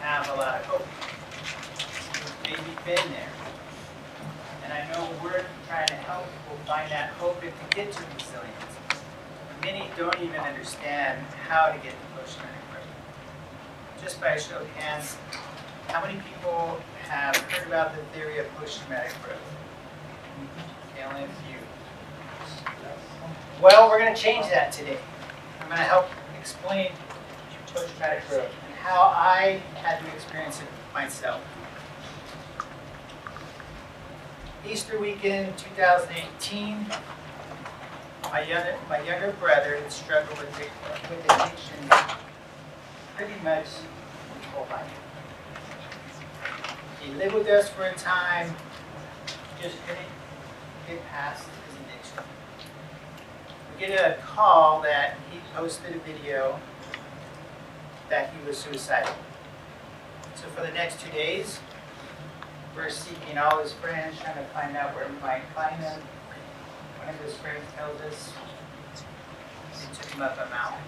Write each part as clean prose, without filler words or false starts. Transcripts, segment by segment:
have a lot of hope. You've maybe been there. And I know we're trying to help people find that hope and to get to resilience. Many don't even understand how to get to post-traumatic growth. Just by a show of hands, how many people have heard about the theory of post-traumatic growth? Okay, only a few. Well, we're going to change that today. I'm going to help explain post-traumatic growth and how I had to experience it myself. Easter weekend 2018, my younger brother had struggled with addiction pretty much his whole life. He lived with us for a time, just couldn't get past his addiction. We get a call that he posted a video that he was suicidal. So for the next 2 days, we're seeking all his friends, trying to find out where we might find him. One of his friends tells us they took him up a mountain,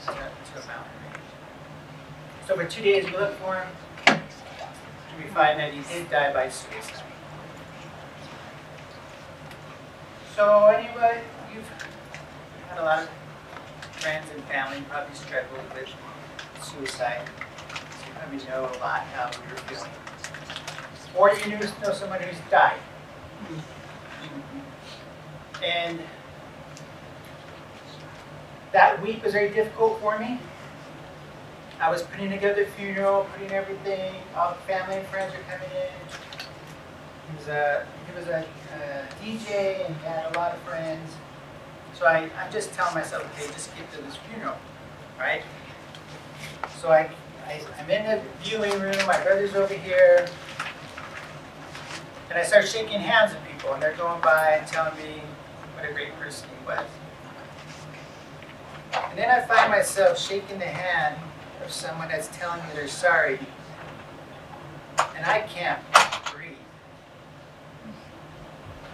to a mountain range. So for 2 days we look for him, and we find that he did die by suicide. So anyway, you've had a lot of friends and family probably struggled with suicide. So you probably know a lot how we were feeling. Or you know someone who's died. And that week was very difficult for me. I was putting together the funeral, putting everything, all the family and friends are coming in. He was a DJ and he had a lot of friends. So I'm just telling myself, okay, just get to this funeral, right? So I'm in the viewing room, my brother's over here. And I start shaking hands with people, and they're going by and telling me what a great person he was. And then I find myself shaking the hand of someone that's telling me they're sorry, and I can't breathe.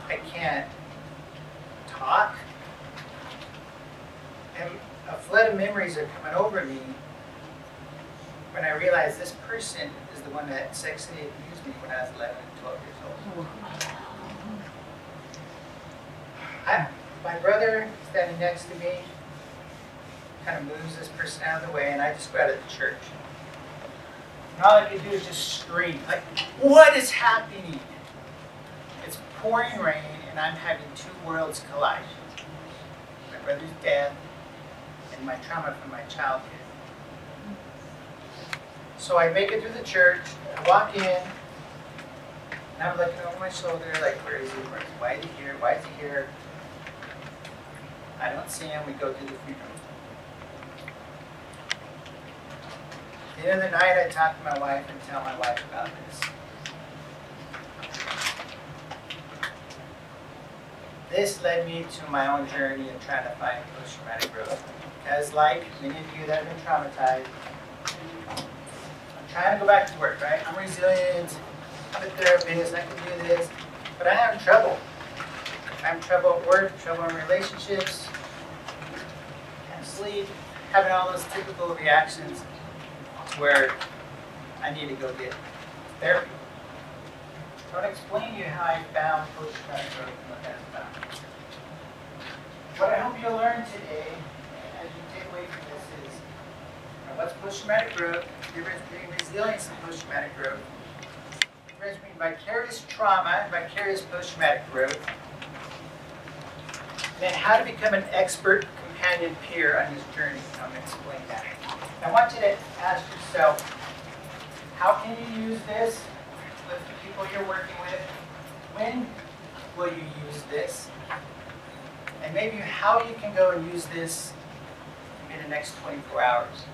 I can't talk. And a flood of memories are coming over me when I realize this person is the one that sexually abused me when I was 11 and 12 years old. My brother standing next to me kind of moves this person out of the way, and I just go out of the church. And all I could do is just scream, like, what is happening? It's pouring rain, and I'm having two worlds collide. My brother's death, and my trauma from my childhood. So I make it through the church, I walk in, and I'm looking over my shoulder like, where is he? Why is he here? Why is he here? I don't see him. We go to the funeral. At the end of the night, I talk to my wife and tell my wife about this. This led me to my own journey in trying to find post-traumatic growth. Because like many of you that have been traumatized, I'm trying to go back to work, right? I'm resilient, I'm a therapist, I can do this, but I have trouble. I have trouble at work, trouble in relationships, can't sleep, having all those typical reactions where I need to go get therapy. So I'll explain to you how I found post-traumatic growth and what that's about. What I hope you'll learn today, as you take away from this, is what's post-traumatic growth, the difference between resilience and post-traumatic growth, the difference between vicarious trauma and vicarious post-traumatic growth, and then how to become an expert companion peer on this journey. I'm going to explain that. I want you to ask yourself, how can you use this with the people you're working with? When will you use this? And maybe how you can go and use this in the next 24 hours.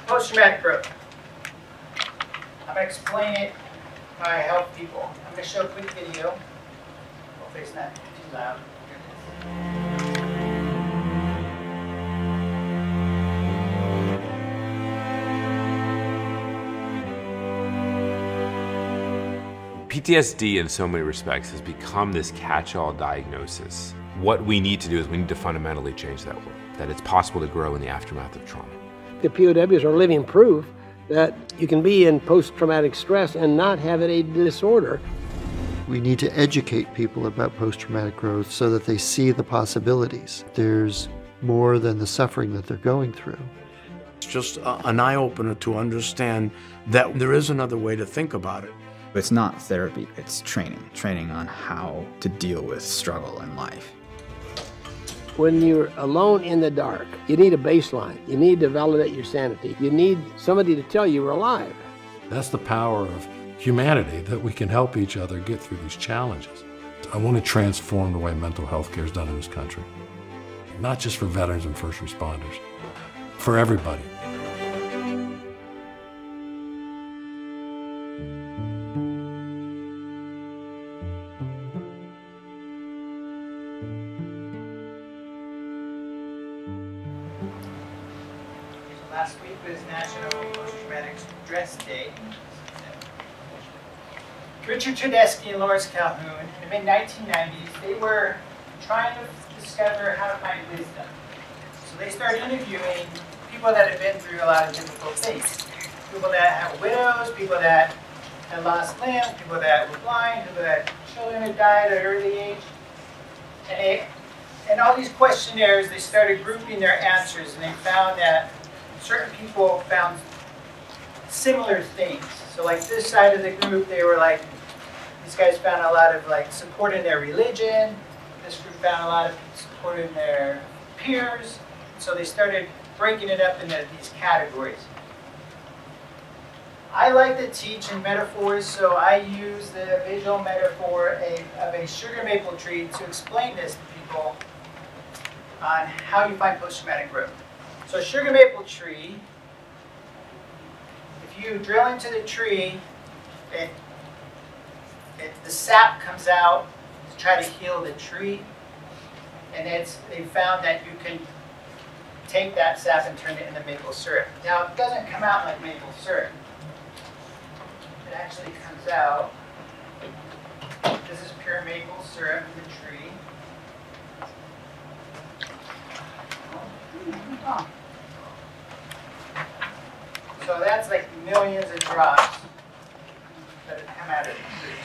Post-traumatic growth. I'm going to explain it how I help people. I'm going to show a quick video. Hopefully it's not too loud. PTSD in so many respects has become this catch-all diagnosis. What we need to do is we need to fundamentally change that world, that it's possible to grow in the aftermath of trauma. The POWs are living proof that you can be in post-traumatic stress and not have it a disorder. We need to educate people about post-traumatic growth so that they see the possibilities. There's more than the suffering that they're going through. It's just an eye-opener to understand that there is another way to think about it. It's not therapy, it's training on how to deal with struggle in life. When you're alone in the dark, you need a baseline. You need to validate your sanity. You need somebody to tell you you're alive. That's the power of humanity, that we can help each other get through these challenges. I want to transform the way mental health care is done in this country. Not just for veterans and first responders, for everybody. Last week was National Post-Traumatic Stress Day. Richard Tedeschi and Lawrence Calhoun, in the mid-1990s, they were trying to discover how to find wisdom. So they started interviewing people that had been through a lot of difficult things. People that have widows, people that had lost limbs, people that were blind, people that children had died at an early age. And all these questionnaires, they started grouping their answers, and they found that certain people found similar things. So like this side of the group, they were like, these guys found a lot of like support in their religion. This group found a lot of support in their peers. So they started breaking it up into these categories. I like to teach in metaphors, so I use the visual metaphor of a sugar maple tree to explain this to people on how you find post-traumatic growth. So a sugar maple tree, if you drill into the tree, the sap comes out to try to heal the tree, and they found that you can take that sap and turn it into maple syrup. Now it doesn't come out like maple syrup. It actually comes out, this is pure maple syrup in the tree. Oh. So that's like millions of drops that have come out of the tree.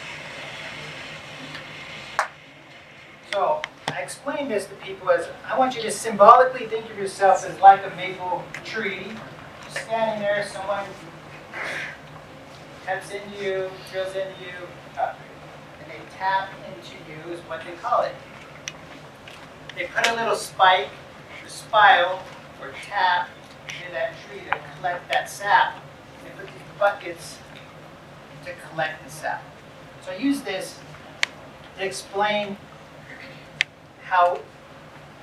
So I explain this to people as, I want you to symbolically think of yourself as like a maple tree. Standing there, someone taps into you, drills into you, and they tap into you is what they call it. They put a little spike, or spile, or tap into that tree to collect that sap. They put these buckets to collect the sap. So I use this to explain how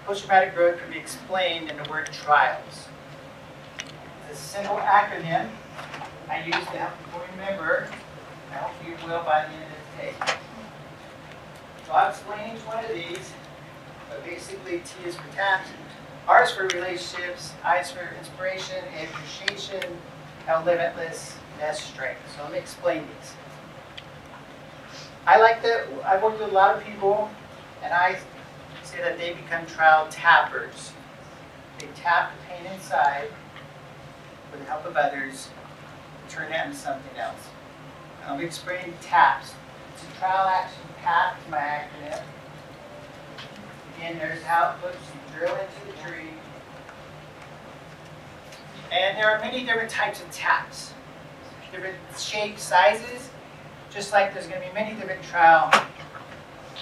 post-traumatic growth can be explained in the word trials. It's a simple acronym I use to help people remember. I hope you will by the end of the day. So I'll explain each one of these, but basically T is for taps, R is for relationships, I is for inspiration, A appreciation, L limitless, and S strength. So let me explain these. I've worked with a lot of people, and I say that they become trial tappers. They tap the pain inside with the help of others to turn that into something else. I'll be explaining TAPS. It's a trial action tap to my acronym. Again, there's how it looks. You drill into the tree. And there are many different types of taps. Different shapes, sizes. Just like there's going to be many different trial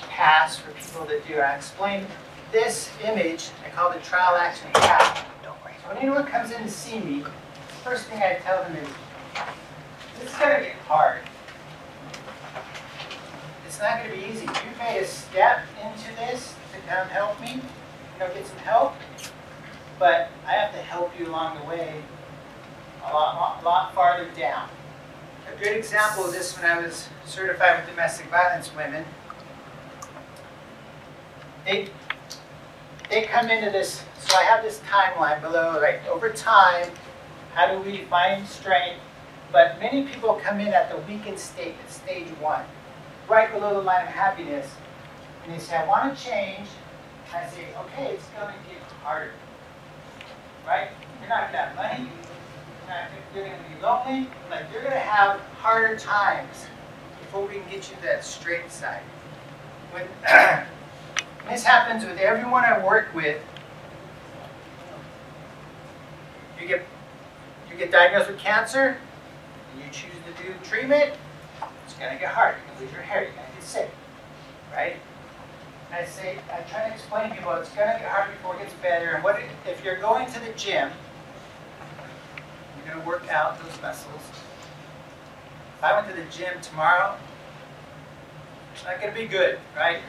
paths for people to do. I explained this image, I call the trial action tap. So when anyone comes in to see me, the first thing I tell them is, this is going to get hard. It's not going to be easy. You made a step into this to come help me, get some help, but I have to help you along the way a lot farther down. A good example of this, when I was certified with domestic violence women, they come into this, so I have this timeline below, like over time, how do we find strength? But many people come in at the weakened state, at stage 1, right below the line of happiness, and they say, I want to change. I say, okay, it's going to get harder, right? You're not going to have money, you're You're going to be lonely. Like, you're going to have harder times before we can get you to that straight side. When this happens with everyone I work with, you get diagnosed with cancer, and you choose to do treatment, it's going to get hard. You're going to lose your hair. You're going to get sick, right? I try to explain to people it's going to get hard before it gets better. And if you're going to the gym, you're going to work out those muscles. If I went to the gym tomorrow, it's not going to be good, right?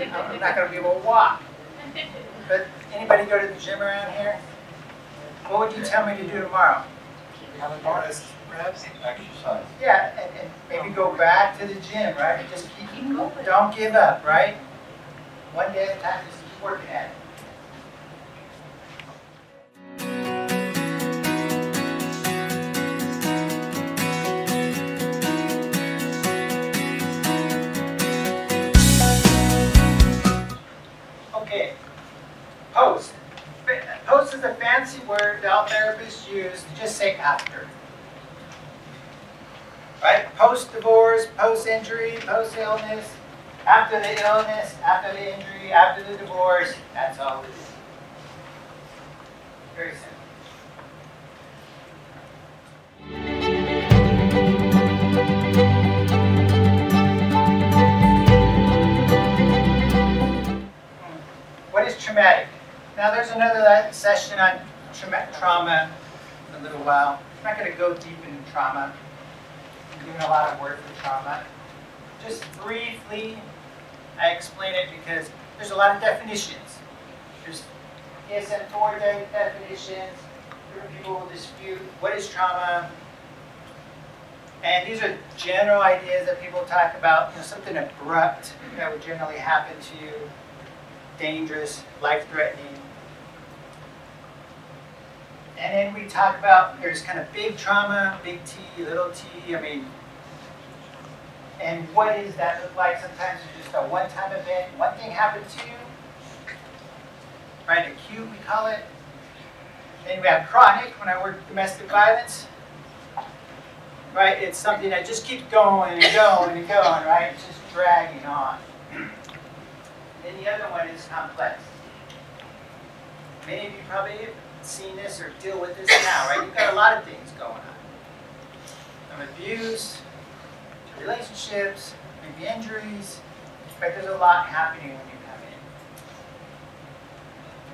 I'm not going to be able to walk. But anybody go to the gym around here? What would you tell me to do tomorrow? Have a bonus, perhaps? Exercise. Yeah, and maybe go back to the gym, right? Just keep going. Don't give up, right? One day at a time, just keep working at it. Okay, post. Post is a fancy word that all therapists use to just say after. Right? Post-divorce, post-injury, post-illness, after the illness, after the injury, after the divorce, that's all it is. Very simple. What is traumatic? Now there's another session on trauma in a little while. I'm not going to go deep into trauma. I'm doing a lot of work with trauma. Just briefly, I explain it because there's a lot of definitions. There's DSM-4 definitions. Different people will dispute what is trauma. And these are general ideas that people talk about. You know, something abrupt that would generally happen to you, dangerous, life-threatening. And then we talk about there's kind of big trauma, big T, little t. I mean, and what does that look like? Sometimes it's just a one-time event. One thing happened to you, right? Acute, we call it. Then we have chronic, when I work with domestic violence. Right? It's something that just keeps going and going and going, right? It's just dragging on. Then the other one is complex. Many of you probably have seen this or deal with this now, right? You've got a lot of things going on. From abuse, to relationships, maybe injuries. Right? There's a lot happening when you come in.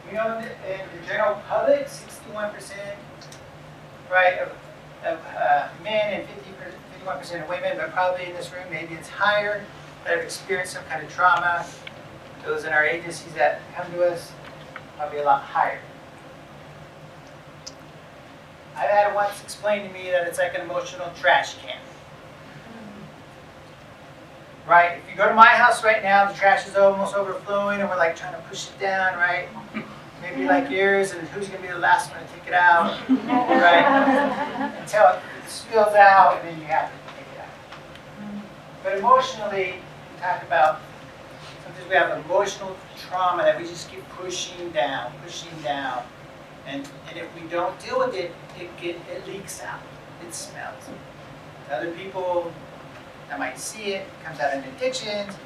We know that in the general public, 61%, right, of men and 51% of women, but probably in this room, maybe it's higher, that have experienced some kind of trauma. Those in our agencies that come to us, probably a lot higher. I've had it once explained to me that it's like an emotional trash can. Right? If you go to my house right now, the trash is almost overflowing and we're like trying to push it down, right? Maybe like yours, and who's going to be the last one to take it out, right? Until it spills out, and then you have to take it out. But emotionally, we talk about, sometimes we have emotional trauma that we just keep pushing down, and if we don't deal with it, it leaks out, it smells. Other people that might see it, it comes out in addictions,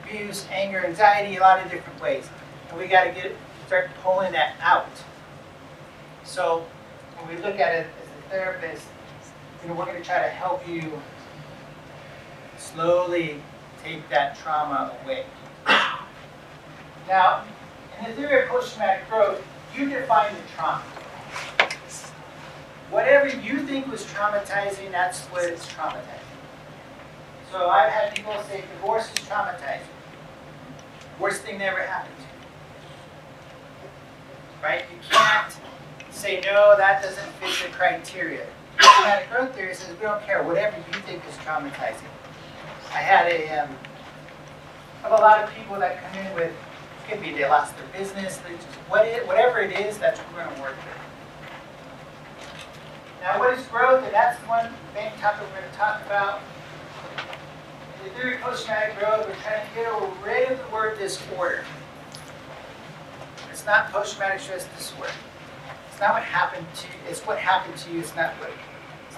abuse, anger, anxiety, a lot of different ways. And we got to start pulling that out. So when we look at it as a therapist, we're going to try to help you slowly take that trauma away. Now, in the theory of post-traumatic growth, you define the trauma. Whatever you think was traumatizing, that's what it's traumatizing. So I've had people say divorce is traumatizing. Worst thing that ever happened to you. Right? You can't say, no, that doesn't fit the criteria. Post-traumatic growth theory says we don't care, whatever you think is traumatizing. I had a lot of people that come in with, it could be they lost their business, they just, whatever it is, that's what we're going to work with. Now, what is growth? And that's the one main topic we're going to talk about. In the theory of post-traumatic growth, we're trying to get rid of the word disorder. It's not post-traumatic stress disorder. It's not what happened to you, it's what happened to you. It's not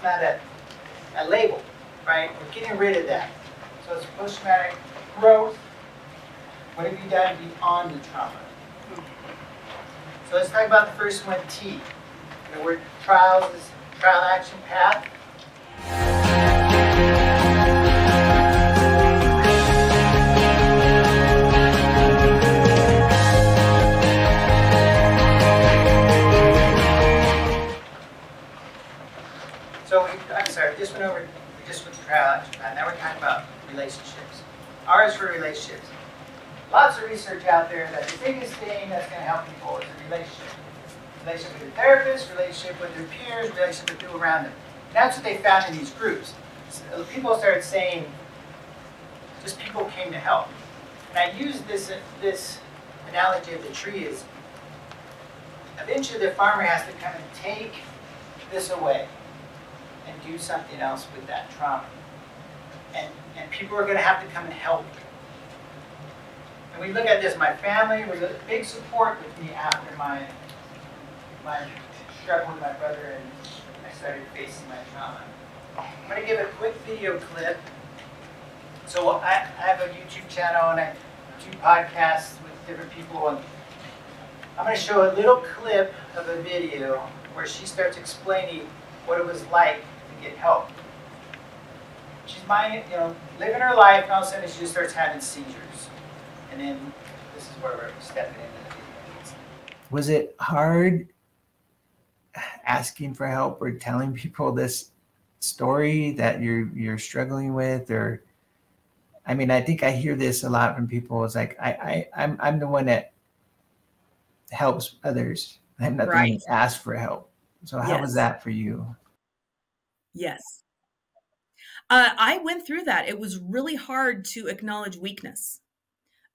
a label, right? We're getting rid of that. So it's post-traumatic growth. What have you done beyond the trauma? So let's talk about the first one, T. The word trials is trial action path. So I'm sorry, we just went to trial action path. Now we're talking about relationships. R is for relationships. Lots of research out there that the biggest thing that's going to help people is a relationship. Relationship with their therapist, relationship with their peers, relationship with people around them. And that's what they found in these groups. So people started saying, just people came to help. And I use this analogy of the tree is, eventually the farmer has to come and take this away and do something else with that trauma. And people are going to have to come and help you. And we look at this, my family was a big support with me after my struggle with my brother and I started facing my trauma. I'm going to give a quick video clip. So I have a YouTube channel and I do podcasts with different people. And I'm going to show a little clip of a video where she starts explaining what it was like to get help. She's living her life, and all of a sudden she just starts having seizures. And then this is where we're stepping into the video. Was it hard asking for help or telling people this story that you're struggling with? Or, I mean, I think I hear this a lot from people. It's like I'm the one that helps others. I'm not the one that asks for help. So how was that for you? Yes. I went through that. It was really hard to acknowledge weakness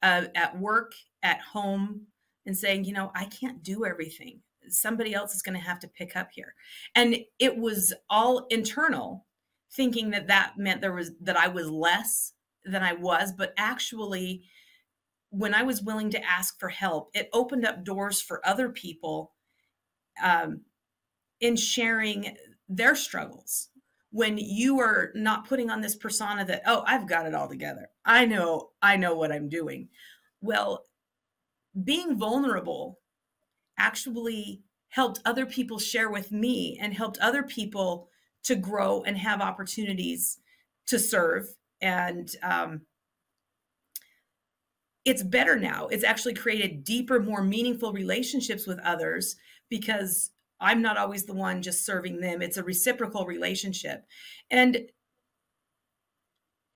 at work, at home, and saying, I can't do everything. Somebody else is going to have to pick up here. And it was all internal, thinking that meant that I was less than I was. But actually, when I was willing to ask for help, it opened up doors for other people in sharing their struggles. When you are not putting on this persona that, oh, I've got it all together. I know what I'm doing. Well, being vulnerable actually helped other people share with me and helped other people to grow and have opportunities to serve. And it's better now. It's actually created deeper, more meaningful relationships with others because I'm not always the one just serving them. It's a reciprocal relationship. And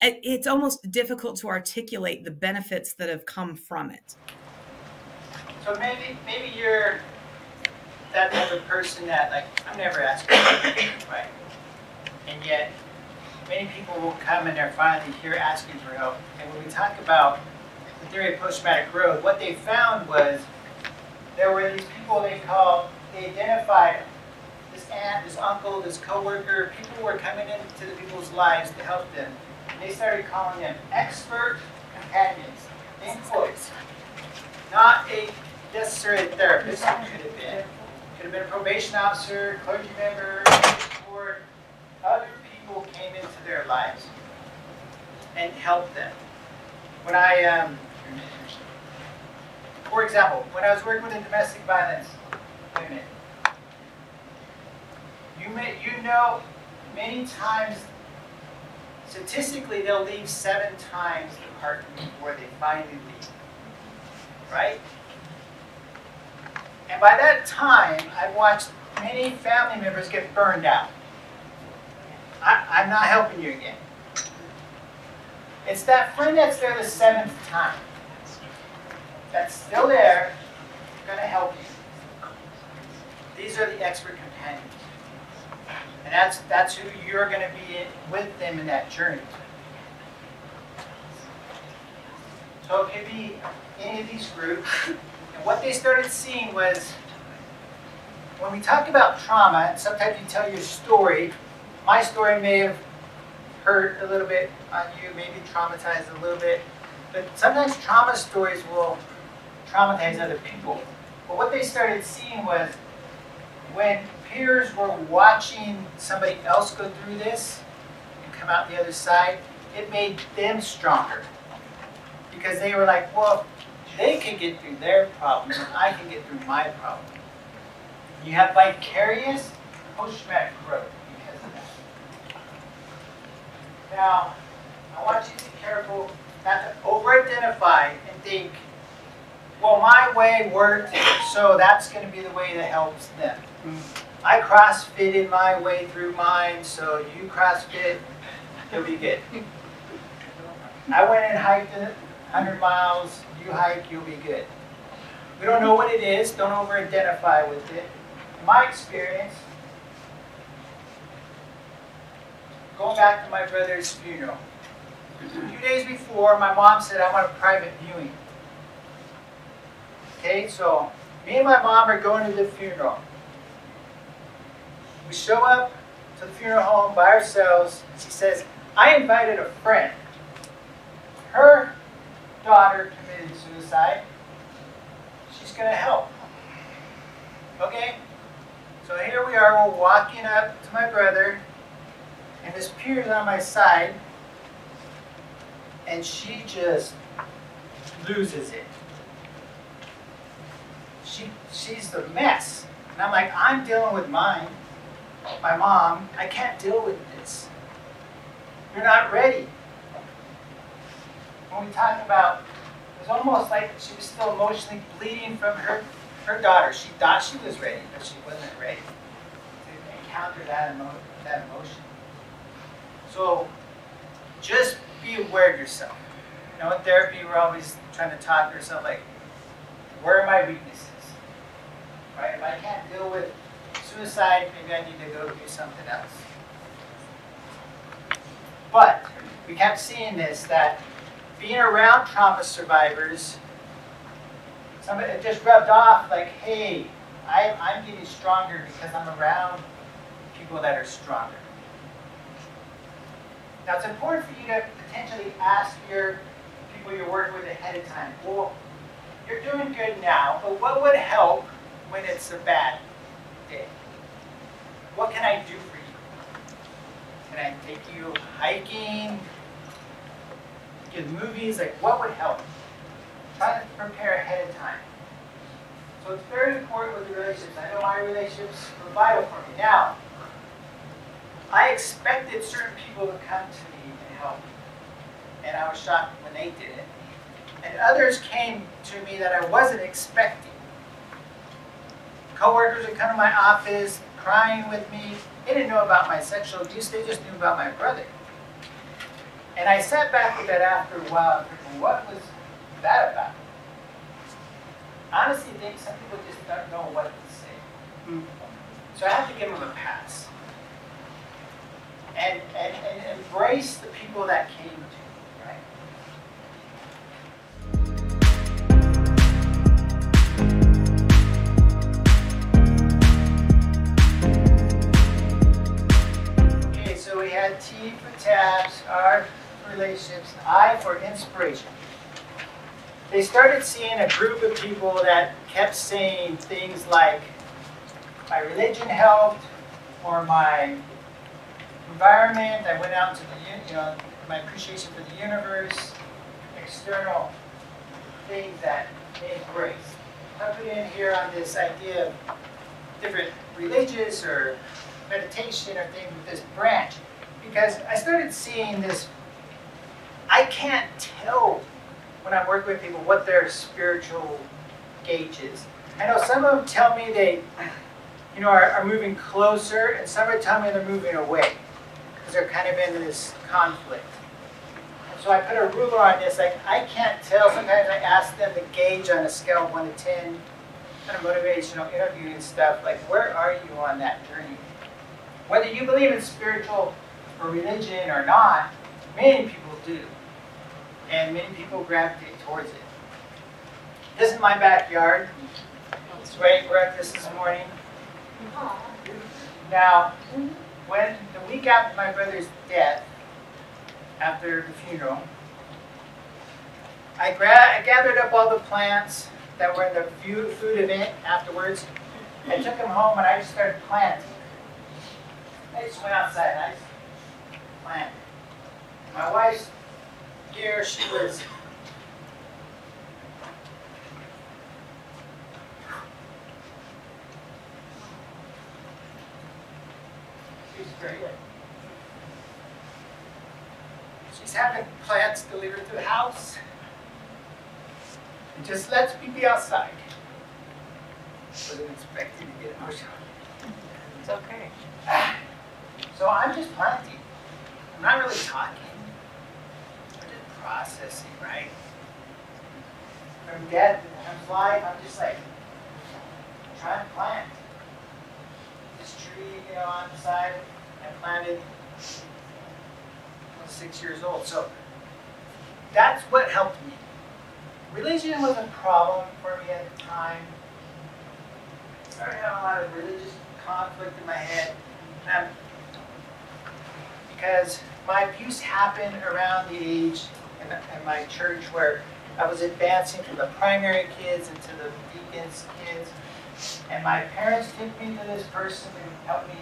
it's almost difficult to articulate the benefits that have come from it. So maybe you're that type of person that, like, I'm never asking for help, right? And yet, many people will come and they're finally here asking for help. And when we talk about the theory of post-traumatic growth, what they found was there were these people they identified this aunt, this uncle, this coworker. People were coming into the people's lives to help them. And they started calling them expert companions, in quotes. Not a necessarily therapist, could have been a probation officer, clergy member, board. Other people came into their lives and helped them. When for example, when I was working with a domestic violence unit, you know, many times, statistically, they'll leave 7 times the partner before they finally leave, right? And by that time, I've watched many family members get burned out. I'm not helping you again. It's that friend that's there the 7th time that's still there, going to help you. These are the expert companions. And that's who you're going to be with them in that journey. So it could be any of these groups. And what they started seeing was, when we talk about trauma, and sometimes you tell your story, my story may have hurt a little bit on you, maybe traumatized a little bit, but sometimes trauma stories will traumatize other people. But what they started seeing was, when peers were watching somebody else go through this and come out the other side, it made them stronger. Because they were like, well, they can get through their problems, and I can get through my problem. You have vicarious post-traumatic growth because of that. Now, I want you to be careful not to over-identify and think, well, my way worked, so that's going to be the way that helps them. I CrossFitted my way through mine, so you CrossFit, you'll be good. I went and hiked 100 miles, you hike, you'll be good. We don't know what it is, don't over-identify with it. In my experience, going back to my brother's funeral, a few days before, my mom said, I want a private viewing. Okay, so me and my mom are going to the funeral. We show up to the funeral home by ourselves. She says, I invited a friend. Her daughter committed suicide. She's going to help. Okay? So here we are, we're walking up to my brother, and this peer's on my side, and she just loses it. She's the mess. And I'm like, I'm dealing with mine. My mom, I can't deal with this. You're not ready. When we talk about, it was almost like she was still emotionally bleeding from her daughter. She thought she was ready, but she wasn't ready to encounter that emotion. So just be aware of yourself. You know, in therapy, we're always trying to talk to ourselves like, where are my weaknesses? Right? If I can't deal with suicide, maybe I need to go do something else. But we kept seeing this, that being around trauma survivors, it just rubbed off like, hey, I'm getting stronger because I'm around people that are stronger. Now it's important for you to potentially ask your people you're working with ahead of time, well, you're doing good now, but what would help when it's a bad day? What can I do for you? Can I take you hiking? Get movies? Like, what would help? Try to prepare ahead of time. So it's very important with the relationships. I know my relationships were vital for me. Now, I expected certain people to come to me and help me. And I was shocked when they didn't. And others came to me that I wasn't expecting. Coworkers would come to my office crying with me. They didn't know about my sexual abuse, they just knew about my brother. And I sat back with that after a while and thinking, what was that about? Honestly, I think some people just don't know what to say. So I have to give them a pass. And embrace the people that came to you, right? Okay, so we had T for tabs, R for relationships, and I for inspiration. They started seeing a group of people that kept saying things like, my religion helped, or my environment, I went out into the, my appreciation for the universe, external things that they embrace. I put in here on this idea of different religious or meditation or things with this branch, because I started seeing this, I can't tell when I'm working with people what their spiritual gauge is. I know some of them tell me they are moving closer, and some are telling me they're moving away, because they're kind of in this conflict. And so I put a ruler on this, like I can't tell. Sometimes I ask them to gauge on a scale of 1 to 10, kind of motivational interviewing stuff, like where are you on that journey? Whether you believe in spiritual or religion or not, many people do. And many people gravitate towards it. This is my backyard. It's right breakfast this morning. Now, when the week after my brother's death, after the funeral, I gathered up all the plants that were in the food event afterwards, I took them home and I just started planting. I just went outside and I just planted. My wife's here, she was great. She's having plants delivered to the house. It just lets me be outside. Wasn't expecting to get emotional. It's okay. So I'm just planting. I'm not really talking. I'm just processing, right? From death and life, I'm just like trying to plant. This tree, on the side, I planted when I was 6 years old. So that's what helped me. Religion was a problem for me at the time. I started having a lot of religious conflict in my head. Because my abuse happened around the age in my church where I was advancing from the primary kids into the deacons kids. And my parents took me to this person who helped me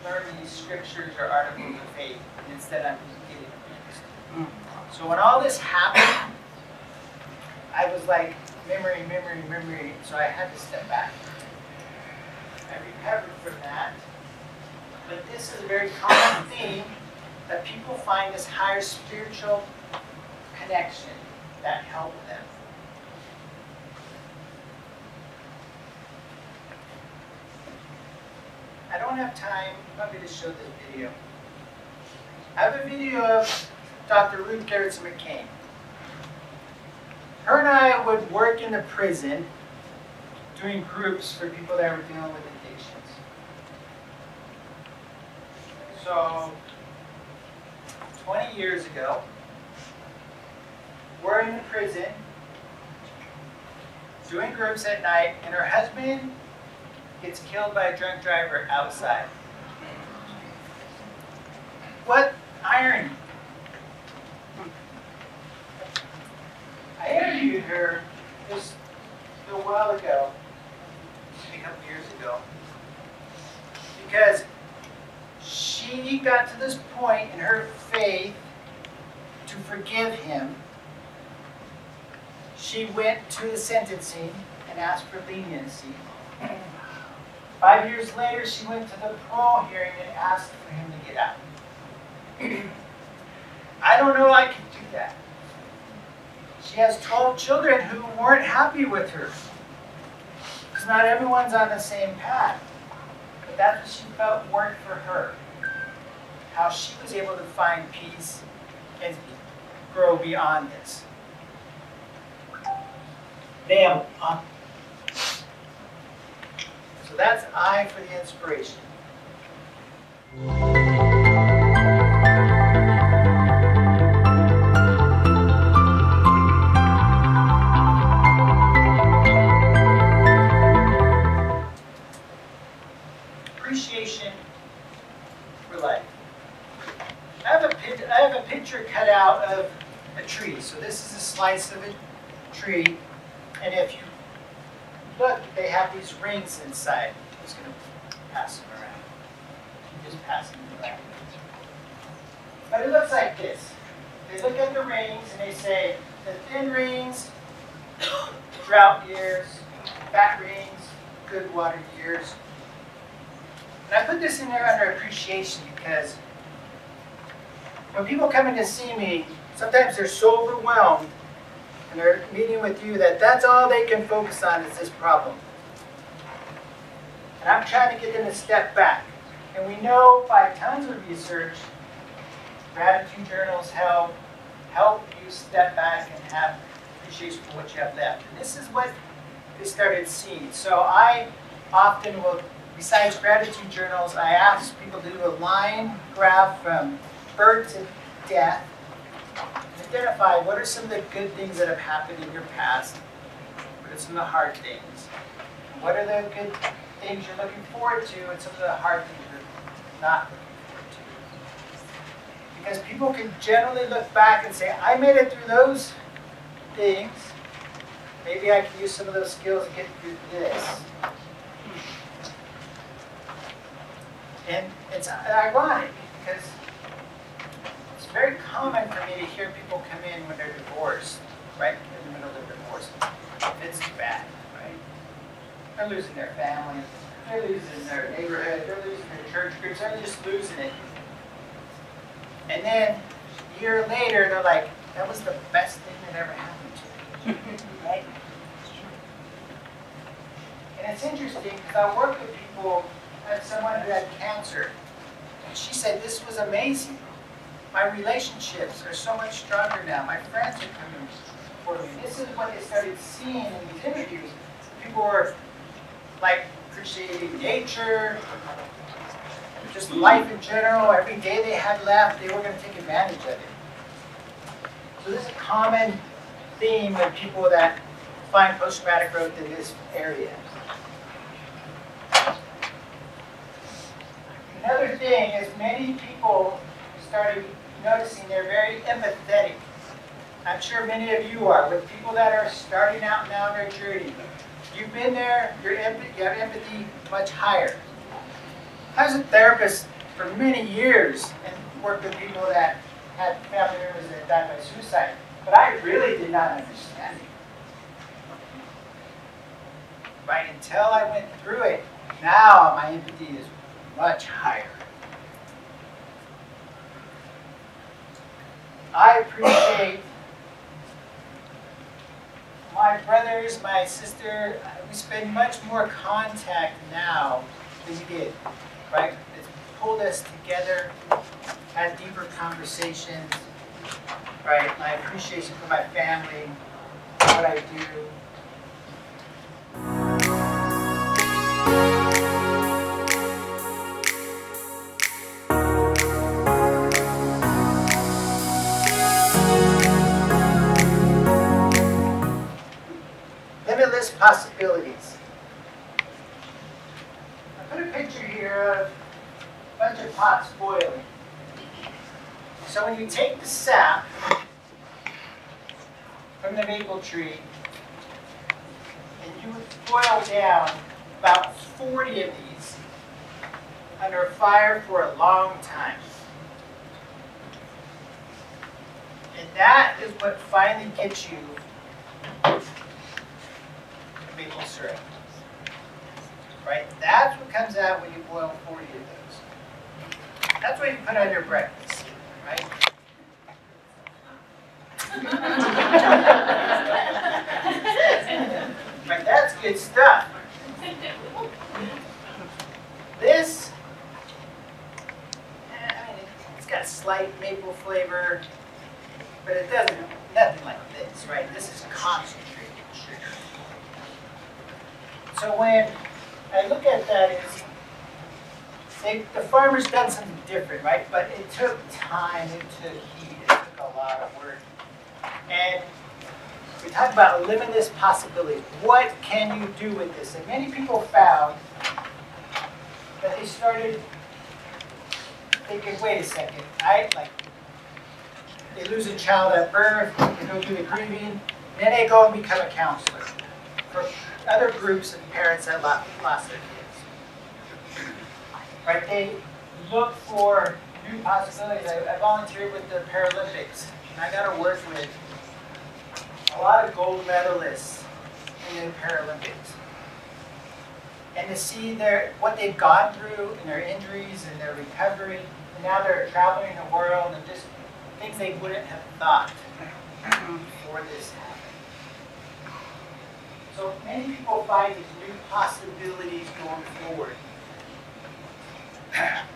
learn these scriptures or articles of faith. And instead I'm getting abused. So when all this happened, I was like, memory. So I had to step back. I recovered from that. But this is a very common theme that people find this higher spiritual connection that helped them. I don't have time probably to show this video. I have a video of Dr. Ruth Gerritsen McCain. Her and I would work in the prison doing groups for people that were dealing with addictions. So, 20 years ago, we're in the prison doing groups at night, and her husband gets killed by a drunk driver outside. What irony. I interviewed her just a while ago, a couple years ago, because she got to this point in her faith to forgive him. She went to the sentencing and asked for leniency. 5 years later, she went to the parole hearing and asked for him to get out. I don't know I could do that. She has 12 children who weren't happy with her. Because not everyone's on the same path. But that's what she felt worked for her. How she was able to find peace and grow beyond this. Damn. So that's I for the inspiration. Appreciation for life. I have a picture cut out of a tree. So this is a slice of a tree. And if you look, they have these rings inside. I'm just going to pass them around. Just pass them around. But it looks like this. They look at the rings and they say, the thin rings, drought years, fat rings, good water years. And I put this in there under appreciation because when people come in to see me, sometimes they're so overwhelmed and they're meeting with you that's all they can focus on is this problem. And I'm trying to get them to step back. And we know by tons of research, gratitude journals help you step back and have appreciation for what you have left. And this is what they started seeing. So I often will, besides gratitude journals, I ask people to do a line graph from birth to death. Identify what are some of the good things that have happened in your past, what are some of the hard things, what are the good things you're looking forward to, and some of the hard things you're not looking forward to. Because people can generally look back and say, I made it through those things, maybe I can use some of those skills to get through this. And it's ironic because it's very common for me to hear people come in when they're divorced, right? In the middle of divorce. It's bad, right? They're losing their family, they're losing their neighborhood, they're losing their church groups, they're just losing it. And then a year later, they're like, that was the best thing that ever happened to me, right? And it's interesting because I work with people, I had someone who had cancer, and she said, this was amazing. My relationships are so much stronger now. My friends are coming for me. This is what they started seeing in these interviews. People were like appreciating nature, just life in general. Every day they had left, they were going to take advantage of it. So this is a common theme with people that find post-traumatic growth in this area. Another thing is many people started noticing they're very empathetic. I'm sure many of you are, with people that are starting out now in their journey. You've been there, you have empathy much higher. I was a therapist for many years and worked with people that had family members that died by suicide, but I really did not understand it. Right until I went through it, now my empathy is much higher. I appreciate my brothers, my sister. We spend much more contact now than we did, right? It's pulled us together, had deeper conversations, right? My appreciation for my family, what I do. Limitless possibilities. I put a picture here of a bunch of pots boiling. So when you take the sap from the maple tree and you boil down about 40 of these under fire for a long time. And that is what finally gets you maple syrup. Right? That's what comes out when you boil 40 of those. That's what you put on your breakfast, right? Right, that's good stuff. This, I mean, it's got a slight maple flavor, but it doesn't, nothing like this, right? This is concentrated sugar. So when I look at that, the farmer's done something different, right? But it took time, it took heat, it took a lot of work. And we talk about limitless possibilities. What can you do with this? And many people found that they started thinking, wait a second, they lose a child at birth, they go through the grieving, then they go and become a counselor for other groups of parents that lost their kids. Right? They look for new possibilities. I volunteered with the Paralympics, and I got to work with a lot of gold medalists in the Paralympics. And to see what they've gone through and their injuries and their recovery, and now they're traveling the world and just things they wouldn't have thought before this happened. So many people find these new possibilities going forward.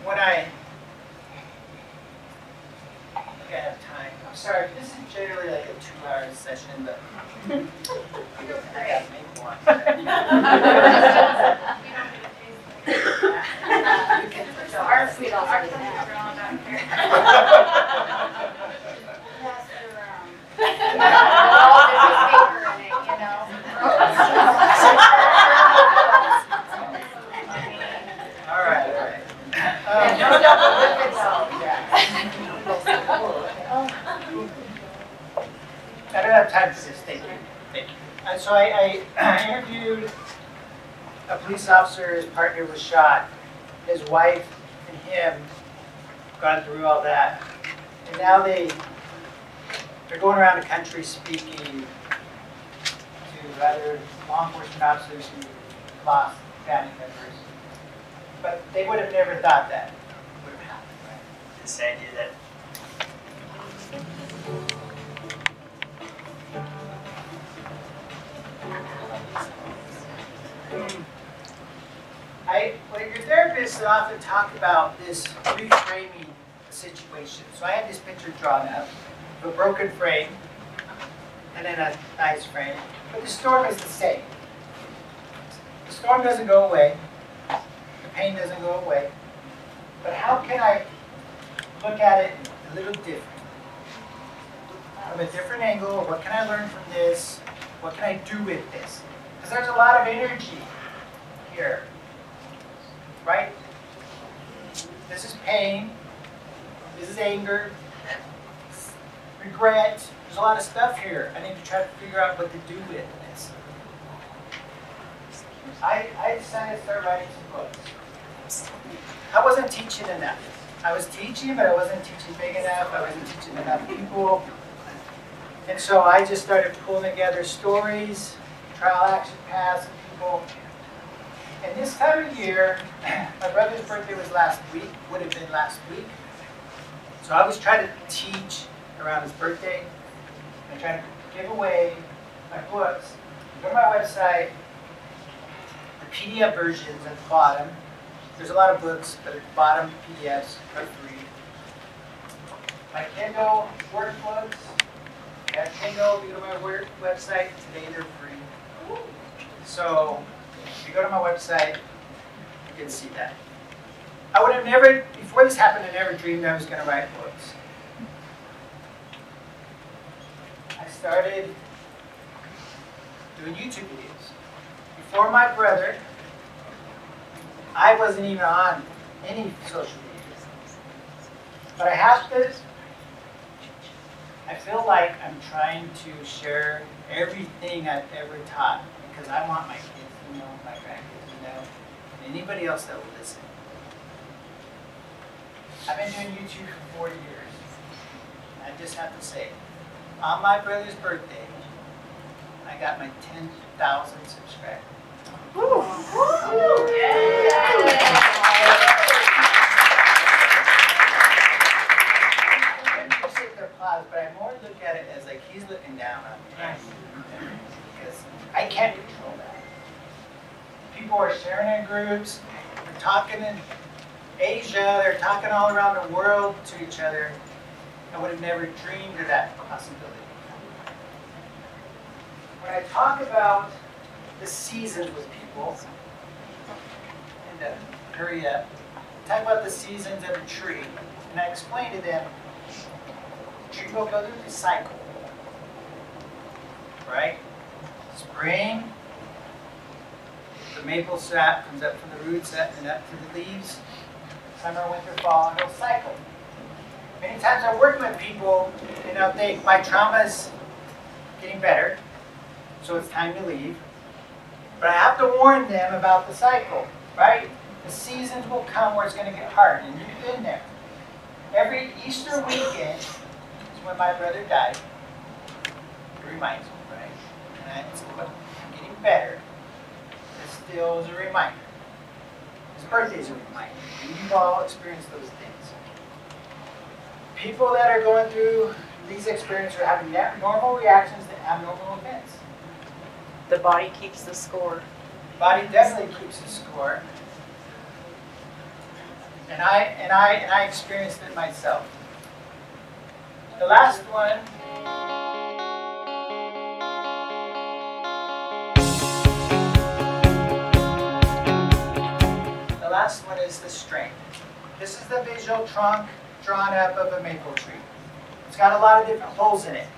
When I think I have time. I'm sorry, this is generally like a 2-hour session, but I got to make one. Our sweet already back here. Pass it around. Oh, there's a paper in it, you know. All right. No double dip itself. I don't have time for this. Thank you. So I interviewed a police officer. His partner was shot. His wife and him gone through all that. And now they're going around the country speaking to other law enforcement officers who lost family members. But they would have never thought that would have happened, right? This idea that when your therapists often talk about this reframing the situation. So I had this picture drawn up of a broken frame and then a nice frame, but the storm is the same. The storm doesn't go away, the pain doesn't go away, but how can I look at it a little different? From a different angle, what can I learn from this? What can I do with this? Because there's a lot of energy here, right? This is pain, this is anger, regret. There's a lot of stuff here. I need to try to figure out what to do with this. I decided to start writing some books. I wasn't teaching enough. I was teaching, but I wasn't teaching big enough. I wasn't teaching enough people. And so I just started pulling together stories, trial action paths of people. And this time of year, my brother's birthday was last week, would have been last week. So I was trying to teach around his birthday. I'm trying to give away my books. Go to my website, the PDF versions at the bottom. There's a lot of books, but at the bottom, PDFs are free. My Kindle workbooks, at Kindle, if you go to my website, today they're free. So if you go to my website, you can see that. I would have never, before this happened, I never dreamed I was going to write books. I started doing YouTube videos. Before my brother, I wasn't even on any social media. But I have to, I feel like I'm trying to share everything I've ever taught because I want my kids to know, my grandkids to know, and anybody else that will listen. I've been doing YouTube for 40 years. I just have to say, on my brother's birthday, I got my 10,000 subscribers. Woo! But I more look at it as like he's looking down on me. Because I can't control that. People are sharing in groups, they're talking in Asia, they're talking all around the world to each other. I would have never dreamed of that possibility. When I talk about the seasons with people, and hurry up, I talk about the seasons of a tree, and I explain to them, the tree will go through the cycle, right? Spring, the maple sap comes up from the roots and up to the leaves. Summer, winter, fall, and it'll cycle. Many times I'm working with people, and they'll think my trauma's getting better, so it's time to leave. But I have to warn them about the cycle, right? The seasons will come where it's going to get hard, and you've been there. Every Easter weekend is when my brother died. It reminds me, right? And it's getting better. It still is a reminder. His birthday is a reminder. And you've all experienced those things. People that are going through these experiences are having normal reactions to abnormal events. The body keeps the score. The body definitely keeps the score. And I experienced it myself. The last one. The last one is the strength. This is the visual trunk drawn up of a maple tree. It's got a lot of different holes in it.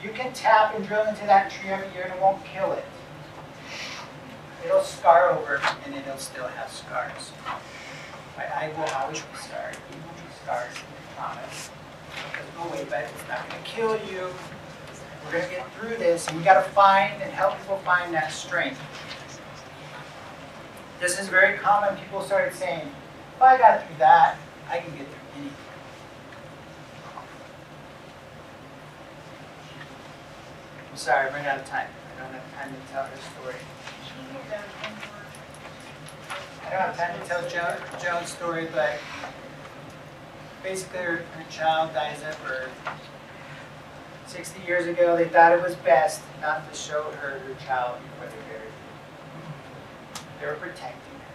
You can tap and drill into that tree every year and it won't kill it. It'll scar over and it'll still have scars. I will always be scarred. You will be scarred, I promise. There's no way, but it's not going to kill you. We're going to get through this, and we got to find and help people find that strength. This is very common. People started saying, If I got through that, I can get through anything. I'm sorry, I ran out of time. I don't have time to tell her story. I don't have time to tell Joan's story, but basically her child dies at birth. 60 years ago, they thought it was best not to show her child before they buried her. They were protecting her.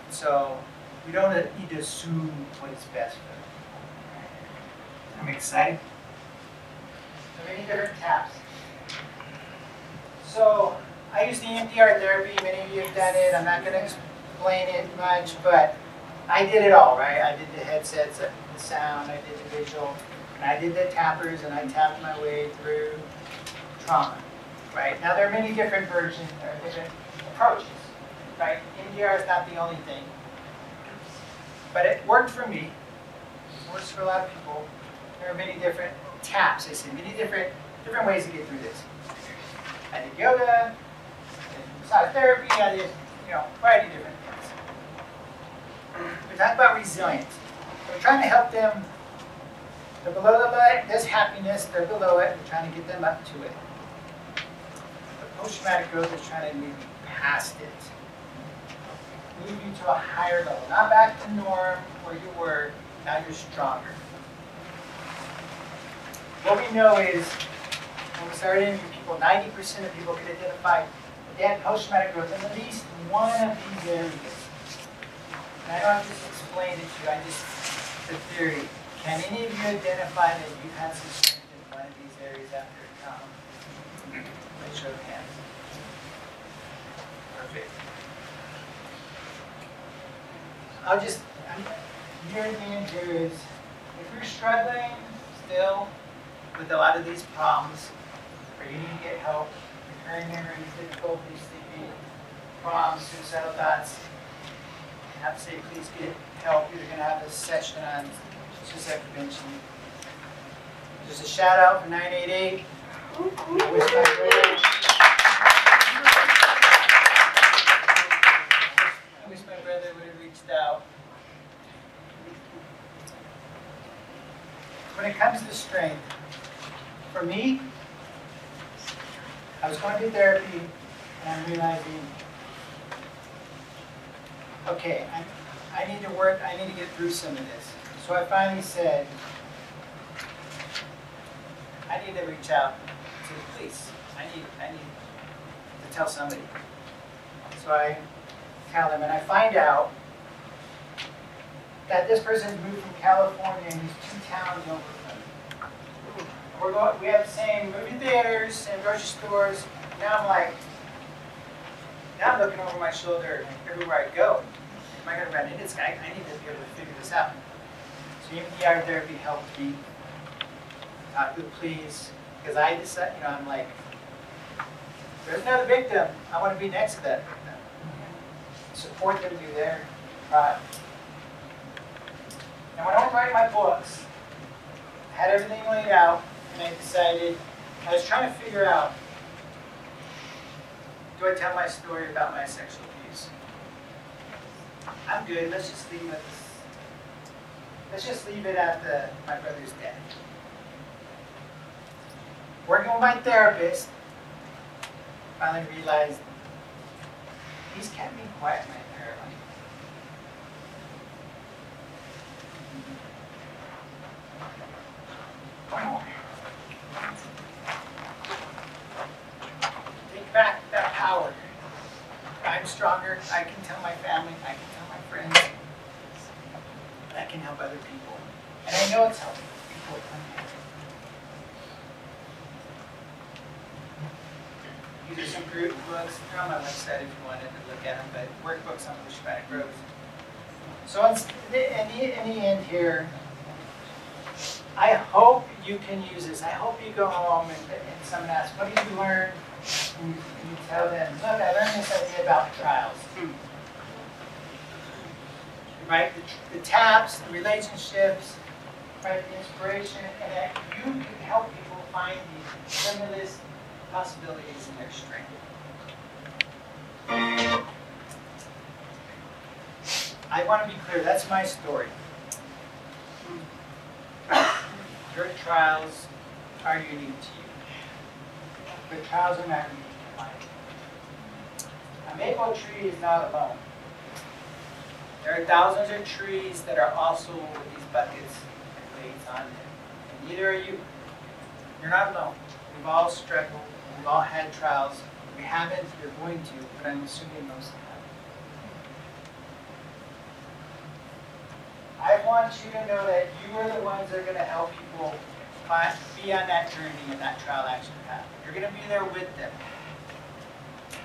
So we don't need to assume what is best for her. I'm excited. So many different taps. So I use the EMDR therapy. Many of you have done it. I'm not going to explain it much, but I did it all, right? I did the headsets, the sound, I did the visual, and I did the tappers, and I tapped my way through trauma, right? Now there are many different versions, there are different approaches, right? EMDR is not the only thing, but it worked for me. It works for a lot of people. There are many different taps, I say, many different ways to get through this. I did yoga, I did massage therapy, I did, a variety of different things. We talk about resilience. We're trying to help them. They're below the line, there's happiness, they're below it, we're trying to get them up to it. But post-traumatic growth is trying to move you past it. Move you to a higher level, not back to norm where you were, now you're stronger. What we know is, when we started interviewing people, 90% of people could identify that they had post-traumatic growth in at least one of these areas. And I don't have to explain it to you, I just, the theory. Can any of you identify that you've had some strength in one of these areas after trauma? Raise your hands. Perfect. Here at the end here is, if you're struggling still with a lot of these problems, or you need to get help, recurring memories, difficulty sleeping, problems, suicidal thoughts, I have to say, please get help. You're going to have a session on suicide prevention. Just a shout out for 988. I wish my brother would have reached out. When it comes to strength, for me, I was going to therapy and I'm realizing, okay, I need to work, I need to get through some of this. So I finally said, I need to reach out to the police. I need to tell somebody. So I tell them, and I find out that this person's moved from California and he's 2 towns over from me. We have the same movie theaters and grocery stores. Now I'm looking over my shoulder everywhere I go. Am I going to run into this guy? I need to be able to figure this out. So EMDR therapy helped me talk to the police, because I decided, I'm like, there's another victim. I want to be next to that victim. Support them through their trial. And when I was writing my books, I had everything laid out, and I decided, I was trying to figure out, do I tell my story about my sexual abuse? I'm good, let's just leave it. Let's just leave it at my brother's death. Working with my therapist, finally realized he's kept me quiet my entire life. One more. Take back that power. I'm stronger. I can tell my family. I can tell my friends. And I can help other people. And I know it's helping people come here. These are some group books. They're on my website if you wanted to look at them, but workbooks on post-traumatic growth. So in the end here, I hope you can use this. I hope you go home and someone asks, what did you learn? And you tell them, look, I learned this idea about trials. Right? The taps, the relationships, right? The inspiration, and that you can help people find these limitless possibilities in their strength. I want to be clear, that's my story. Your trials are unique to you. Your trials are not unique to mine. A maple tree is not alone. There are thousands of trees that are also with these buckets and weights on them. And neither are you. You're not alone. We've all struggled. We've all had trials. If we haven't, you're going to, but I'm assuming most of them. I want you to know that you are the ones that are going to help people be on that journey and that trial action path. You're going to be there with them.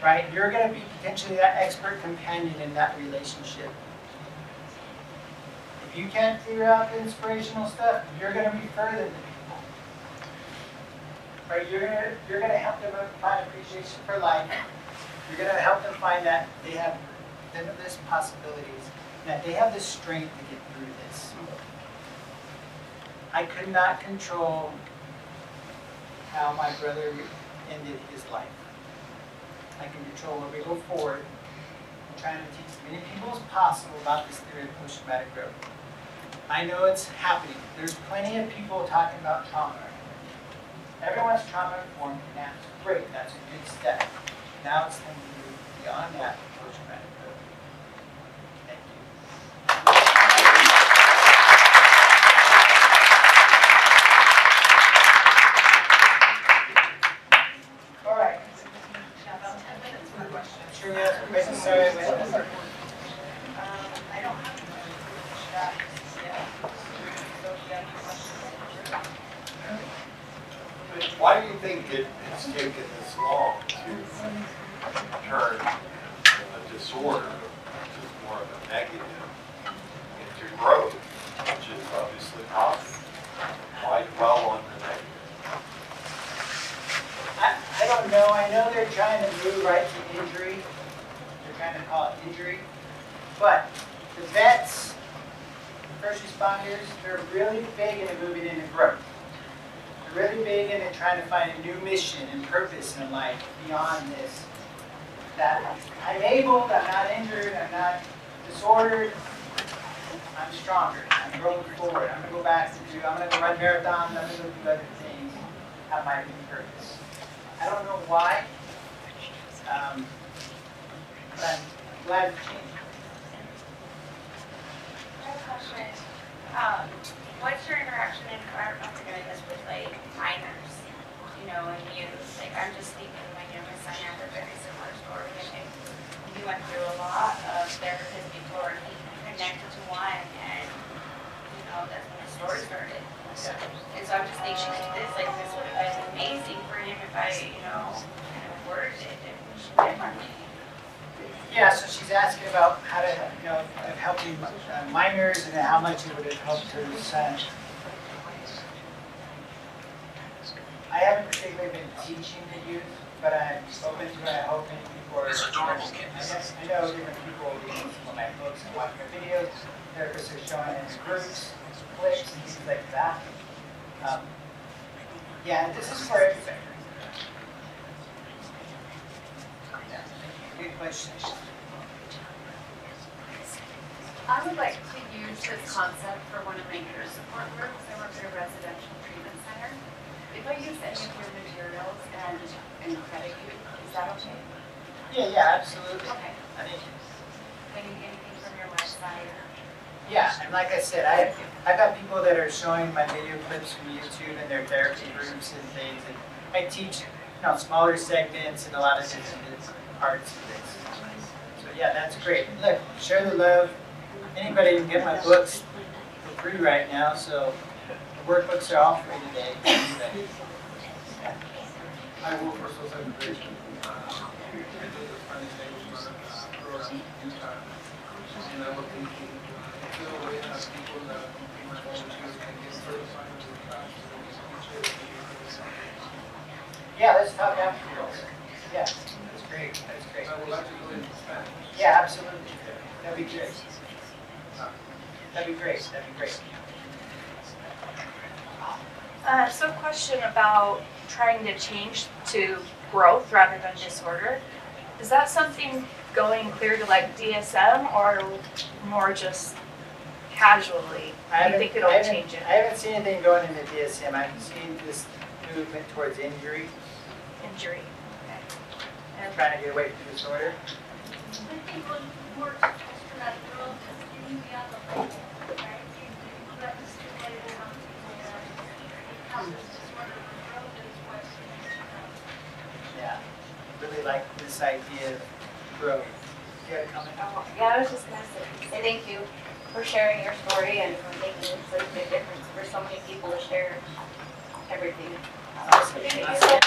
Right? You're going to be potentially that expert companion in that relationship. If you can't figure out the inspirational stuff, you're going to be further than people. Right? You're going to help them find appreciation for life. You're going to help them find that they have limitless possibilities, that they have the strength to get through this. I could not control how my brother ended his life. I can control where we go forward. I'm trying to teach as many people as possible about this theory of post-traumatic growth. I know it's happening. There's plenty of people talking about trauma. Everyone's trauma informed, and that's great. That's a good step. Now it's time to move beyond that to post-traumatic growth. Thank you. All right. I'm sure we have questions. Sorry, I don't have Why do you think it's taken this long to turn a disorder, which is more of a negative, into growth, which is obviously positive? Why dwell on the negative? I don't know. I know they're trying to move right to injury. They're trying to call it injury. But the vets, first responders, they're really big into moving into growth. They're really big into trying to find a new mission and purpose in life beyond this. That I'm able, I'm not injured, I'm not disordered, I'm stronger, I'm growing forward, I'm going to go back to do, I'm going to go run marathons, I'm going to go do other things, have my new purpose. I don't know why, but I'm glad for change. I have a question. What's your interaction, and I don't know if you're doing this with like minors, you know, and youth? Like I'm just thinking my youngest son had a very similar story, and he went through a lot of therapists before he connected to one, and you know that's when the story started. And so I'm just thinking this would have been amazing for him if I, you know, kind of worded it differently. Yeah, so she's asking about how to, you know, helping minors and how much it would have helped her son. I haven't particularly been teaching the youth, but I'm open to it. I hope many people are. I know different people reading some of my books and watching my videos. Therapists are showing in groups, clips, and things like that. Yeah, this is for everybody. Good question. I would like to use this concept for one of my peer support groups. I work at a residential treatment center. If I use any of your materials and credit you, is that okay? Yeah, absolutely. Okay. I think. Anything from your website? Yeah, and like I said, I've got people that are showing my video clips from YouTube and their therapy groups and things. And I teach, you know, smaller segments and a lot of different parts of this. So yeah, that's great. Look, share the love. Anybody can get my books for free right now, so the workbooks are all free today. Yeah. I work for social integration. I do the Spanish language program in Utah. And I was thinking, is there a way that people that pretty much volunteers can get certified with the class and teachers? Yeah, let's talk afterwards. Yeah, that's great. That's great. I would like to go into Spanish. Yeah, absolutely. That'd be great. That'd be great. That'd be great. So a question about trying to change to growth rather than disorder. Is that something going clear to like DSM or more just casually? Do you think it'll change it? I haven't seen anything going in the DSM. I've seen this movement towards injury. Injury. Okay. And trying to get away from disorder. I think one more post-traumatic growth is getting beyond the label, right? You got this two label on this disorder, but growth is what makes you grow. Yeah. Really like this idea of growth. You got a comment? Oh, yeah, I was just going to say thank you for sharing your story and for making such a big difference for so many people to share everything. Awesome. Thank you so much.